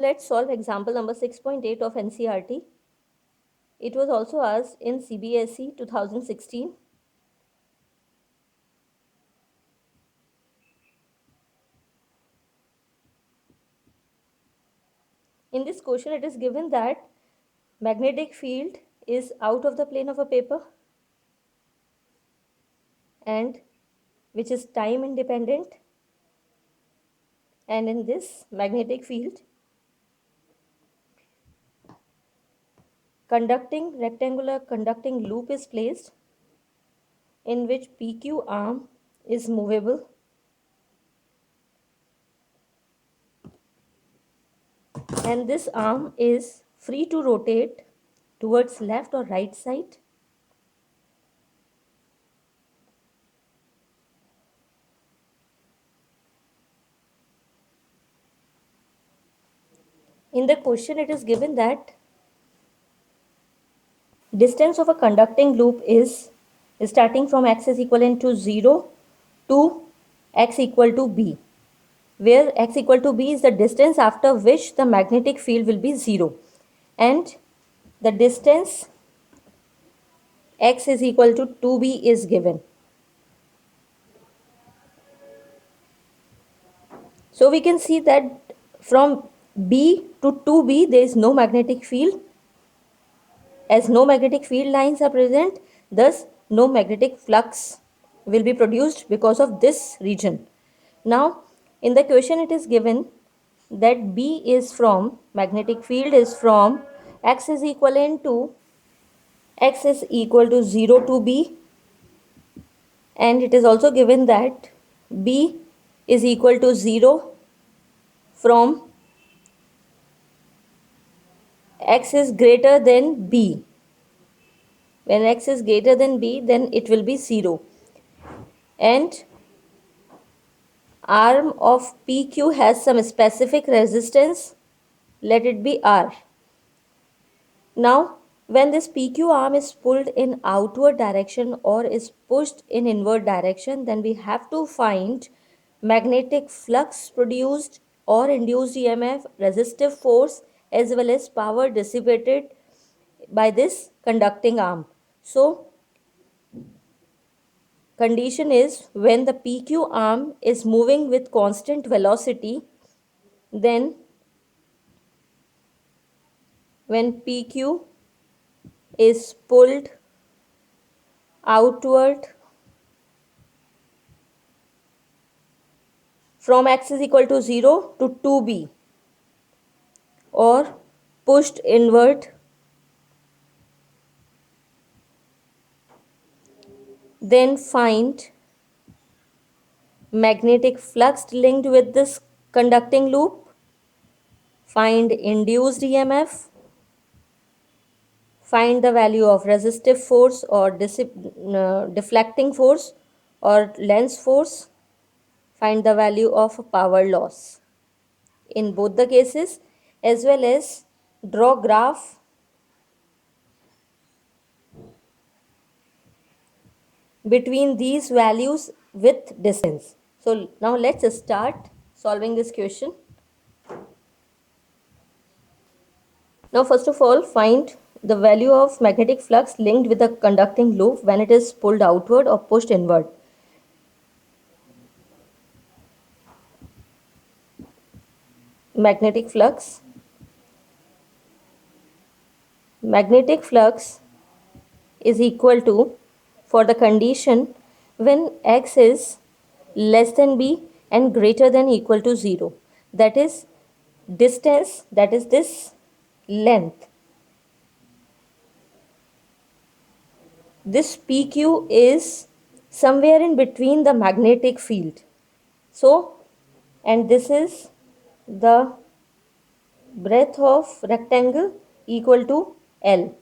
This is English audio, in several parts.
Let's solve example number 6.8 of NCERT. It was also asked in CBSE 2016. In this question, it is given that magnetic field is out of the plane of a paper and which is time independent, and in this magnetic field rectangular conducting loop is placed in which PQ arm is movable and this arm is free to rotate towards left or right side. In the question, it is given that distance of a conducting loop is starting from x is equivalent to 0 to x equal to b, where x equal to b is the distance after which the magnetic field will be 0, and the distance x is equal to 2b is given. So we can see that from b to 2b there is no magnetic field. As no magnetic field lines are present, thus no magnetic flux will be produced because of this region. Now, in the question it is given that B is from, magnetic field is from x is equivalent to, x is equal to 0 to B, and it is also given that B is equal to 0 from x is greater than B. When x is greater than B, then it will be 0. And arm of PQ has some specific resistance, let it be R. Now, when this PQ arm is pulled in outward direction or is pushed in inward direction, then we have to find magnetic flux produced or induced EMF, resistive force, as well as power dissipated by this conducting arm. So, condition is when the PQ arm is moving with constant velocity, then when PQ is pulled outward from x is equal to 0 to 2b or pushed inward, then find magnetic flux linked with this conducting loop, find induced EMF, find the value of resistive force or deflecting force or lens force, find the value of power loss in both the cases, as well as draw graph between these values with distance. So now let's start solving this question. Now first of all, find the value of magnetic flux linked with the conducting loop when it is pulled outward or pushed inward. Magnetic flux is equal to, for the condition when x is less than b and greater than equal to 0, that is distance, that is this length, this PQ is somewhere in between the magnetic field. So, and this is the breadth of rectangle equal to L.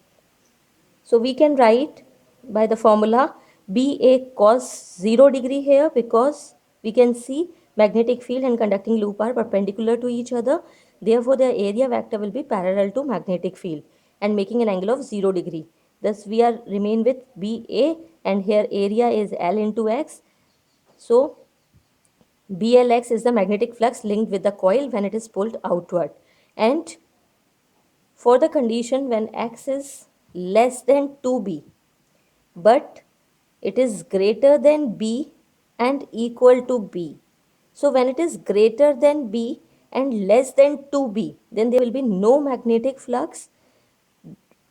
So we can write by the formula BA cos 0 degree here, because we can see magnetic field and conducting loop are perpendicular to each other. Therefore, their area vector will be parallel to magnetic field and making an angle of 0 degree. Thus, we are remain with BA, and here area is L into X. So BLX is the magnetic flux linked with the coil when it is pulled outward. And for the condition when x is less than 2b, but it is greater than b and equal to b. So when it is greater than b and less than 2b, then there will be no magnetic flux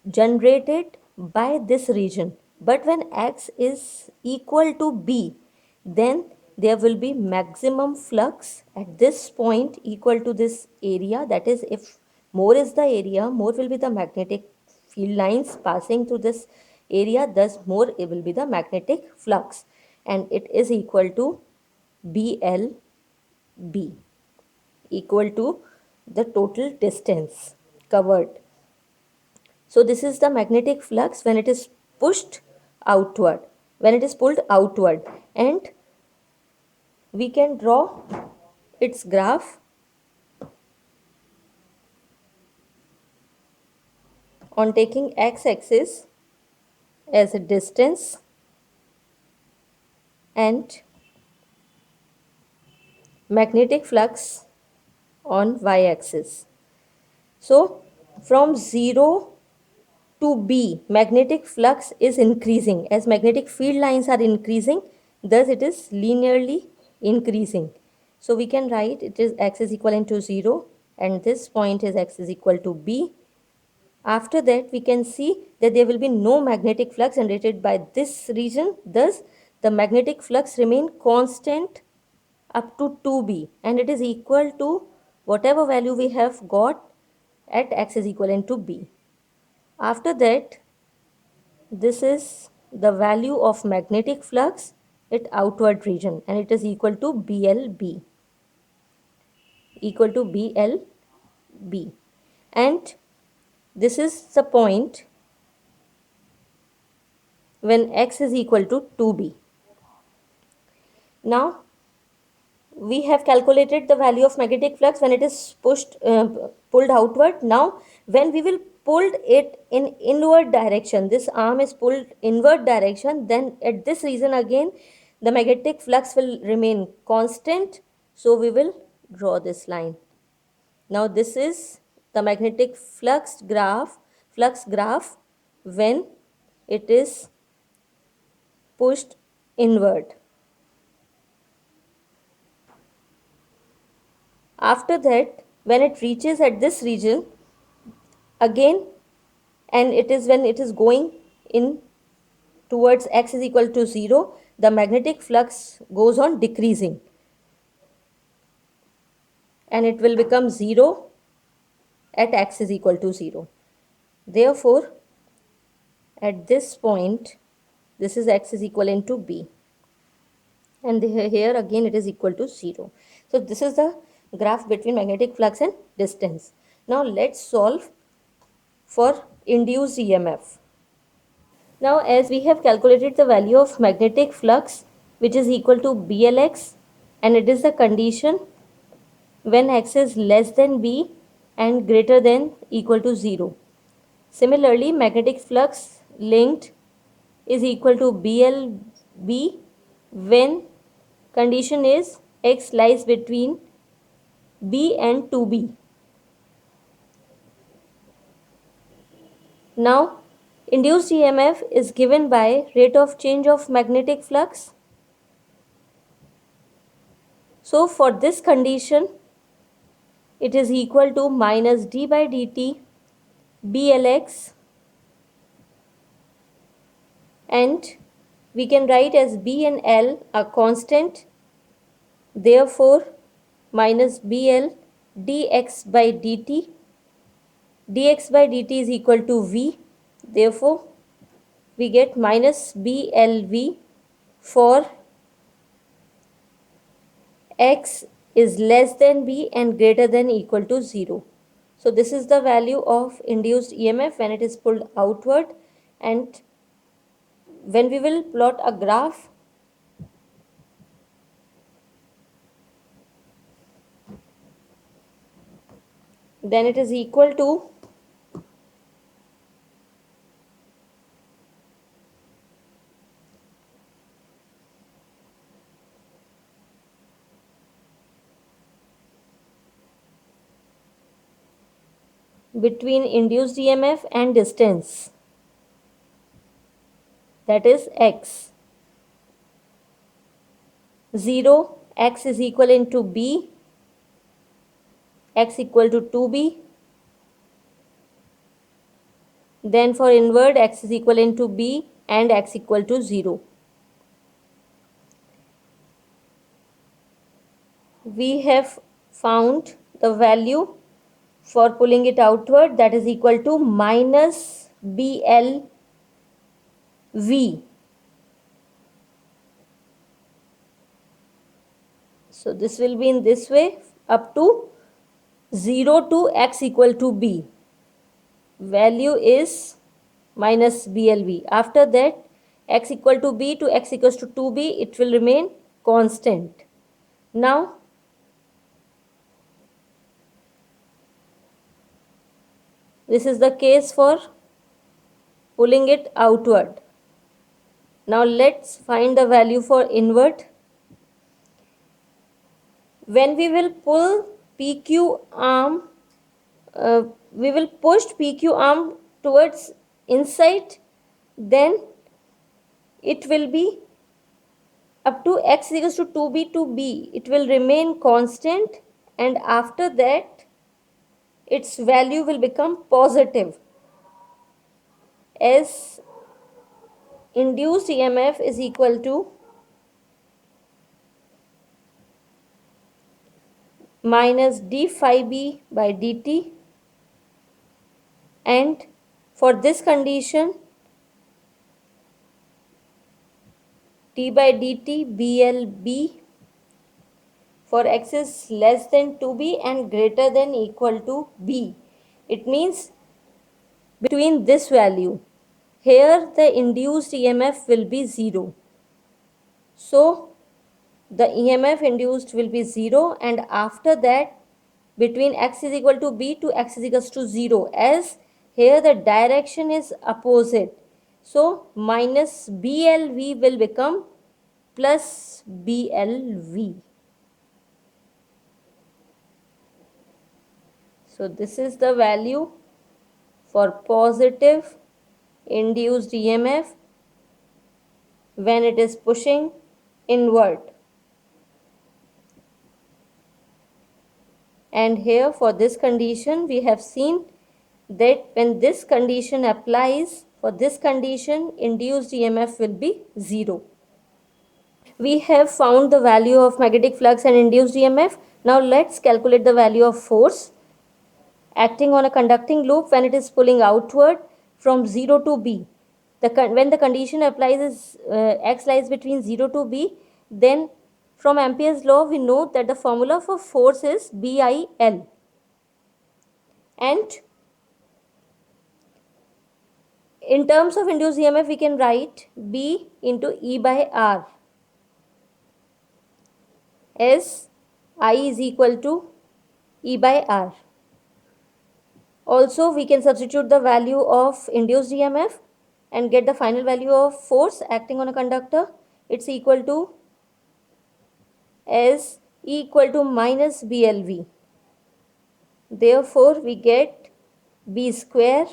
generated by this region. But when x is equal to b, then there will be maximum flux at this point equal to this area. That is, if more is the area, more will be the magnetic field lines passing through this area, thus more it will be the magnetic flux, and it is equal to BLB, equal to the total distance covered. So this is the magnetic flux when it is pushed outward, when it is pulled outward, and we can draw its graph on taking x-axis as a distance and magnetic flux on y-axis. So from 0 to B, magnetic flux is increasing as magnetic field lines are increasing, thus it is linearly increasing. So we can write it is x is equivalent to 0 and this point is x is equal to B. After that we can see that there will be no magnetic flux generated by this region, thus the magnetic flux remain constant up to 2b and it is equal to whatever value we have got at x is equivalent to b. After that, this is the value of magnetic flux at outward region and it is equal to BLB, equal to BLB, and this is the point when x is equal to 2b. Now we have calculated the value of magnetic flux when it is pulled outward. Now when we will pulled it in inward direction, this arm is pulled inward direction, then at this region again the magnetic flux will remain constant. So we will draw this line. Now this is the magnetic flux graph when it is pushed inward. After that, when it reaches at this region again, and it is when it is going in towards x is equal to 0, the magnetic flux goes on decreasing and it will become 0 at x is equal to 0. Therefore, at this point, this is x is equivalent to b and here again it is equal to 0. So this is the graph between magnetic flux and distance. Now let's solve for induced EMF. Now as we have calculated the value of magnetic flux which is equal to BLX and it is the condition when x is less than b and greater than equal to 0. Similarly, magnetic flux linked is equal to BLB when condition is x lies between b and 2b. Now, induced EMF is given by rate of change of magnetic flux. So, for this condition, it is equal to minus d by dt BLX, and we can write as B and L are constant. Therefore, minus BL dx by dt, dx by dt is equal to V. Therefore, we get minus BLV for x is less than b and greater than equal to 0. So this is the value of induced EMF when it is pulled outward, and when we will plot a graph, then it is equal to between induced EMF and distance, that is x. 0, x is equal into b, x equal to 2b. Then for inward, x is equal into b and x equal to 0. We have found the value for pulling it outward, that is equal to minus BLV. So this will be in this way up to 0 to x equal to b. Value is minus BLV. After that, x equal to b to x equals to 2b, it will remain constant. Now, this is the case for pulling it outward. Now let's find the value for inward. When we will pull PQ arm, we will push PQ arm towards inside, then it will be up to x equals to 2b to b. It will remain constant, and after that its value will become positive, as induced EMF is equal to minus d phi b by dt, and for this condition d by dt BLB for x is less than 2b and greater than equal to b. It means between this value, here the induced EMF will be 0. So the EMF induced will be 0, and after that between x is equal to b to x is equal to 0, as here the direction is opposite. So minus BLV will become plus BLV. So this is the value for positive induced EMF when it is pushing inward. And here for this condition, we have seen that when this condition applies, for this condition induced EMF will be 0. We have found the value of magnetic flux and induced EMF. Now let's calculate the value of force acting on a conducting loop when it is pulling outward from 0 to B. When the condition applies is x lies between 0 to B, then from Ampere's law we know that the formula for force is BIL. And in terms of induced EMF, we can write B into E by R, as I is equal to E by R. Also, we can substitute the value of induced EMF and get the final value of force acting on a conductor. It's equal to as E equal to minus BLV. Therefore, we get B square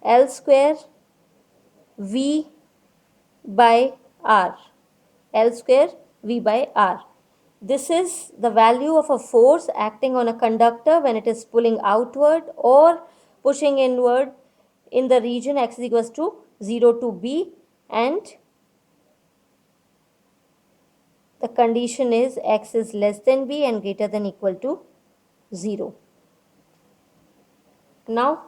L square V by R. L square V by R. This is the value of a force acting on a conductor when it is pulling outward or pushing inward in the region x is equals to 0 to B, and the condition is x is less than B and greater than equal to 0. Now,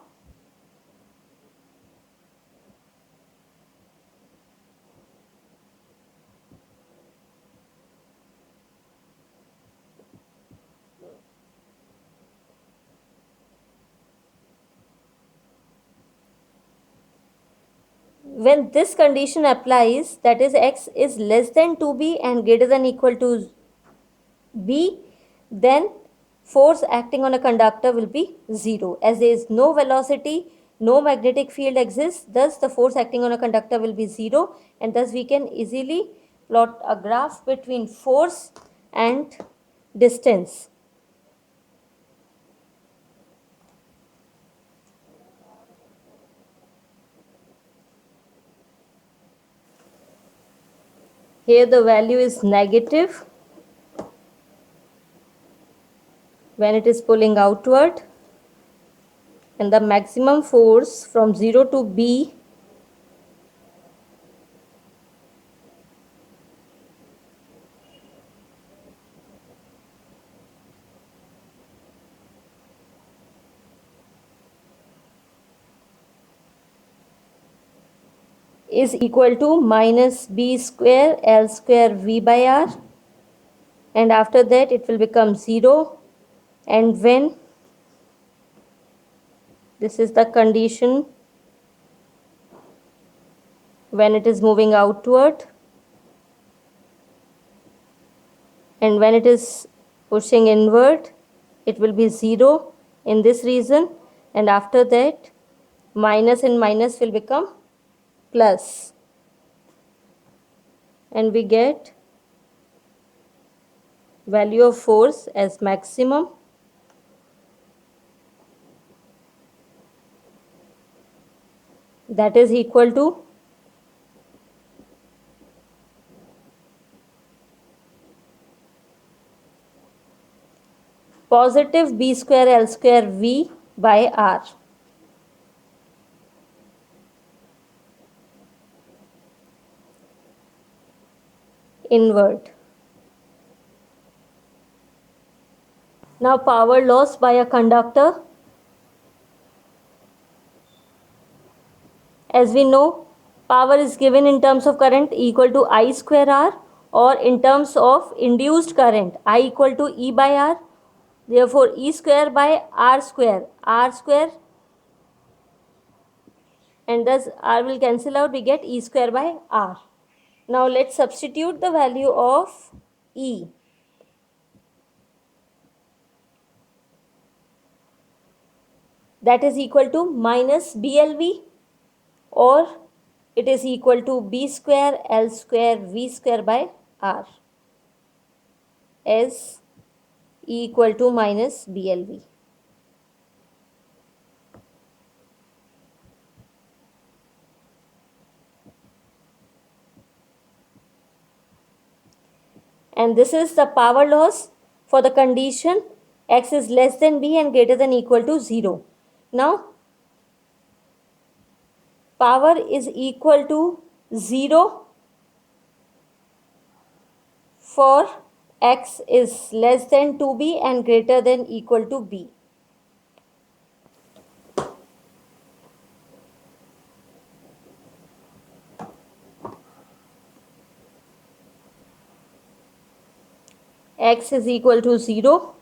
when this condition applies, that is x is less than 2b and greater than equal to b, then force acting on a conductor will be 0. As there is no velocity, no magnetic field exists, thus the force acting on a conductor will be 0, and thus we can easily plot a graph between force and distance. Here the value is negative when it is pulling outward, and the maximum force from 0 to B is equal to minus B square L square V by R, and after that it will become 0, and when this is the condition when it is moving outward, and when it is pushing inward it will be 0 in this region, and after that minus and minus will become plus, and we get value of force as maximum, that is equal to positive B square L square V by R. Inward. Now power loss by a conductor. As we know, power is given in terms of current equal to I square R, or in terms of induced current I equal to E by R. Therefore, E square by R square, and thus R will cancel out, we get E square by R. Now let's substitute the value of E. That is equal to minus BLV, or it is equal to B square L square V square by R, as E equal to minus BLV. And this is the power loss for the condition X is less than B and greater than equal to 0. Now, power is equal to 0 for X is less than 2B and greater than equal to B. X is equal to 0.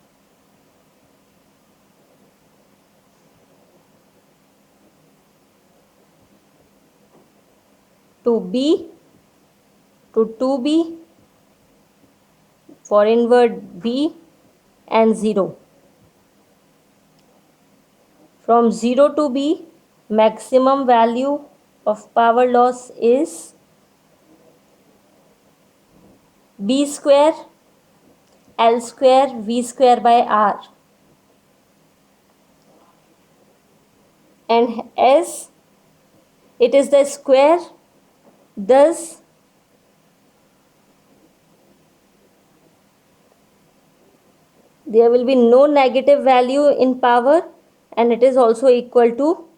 To B, to 2B, for inward B, and 0. From 0 to B, maximum value of power loss is B square L square V square by R. And as it is the square, thus there will be no negative value in power, and it is also equal to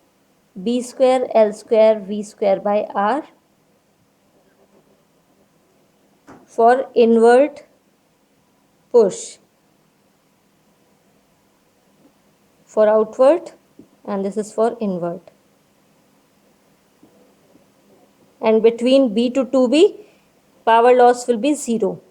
B square L square V square by R for inward push. For outward, and this is for inward. And between B to 2B, power loss will be 0.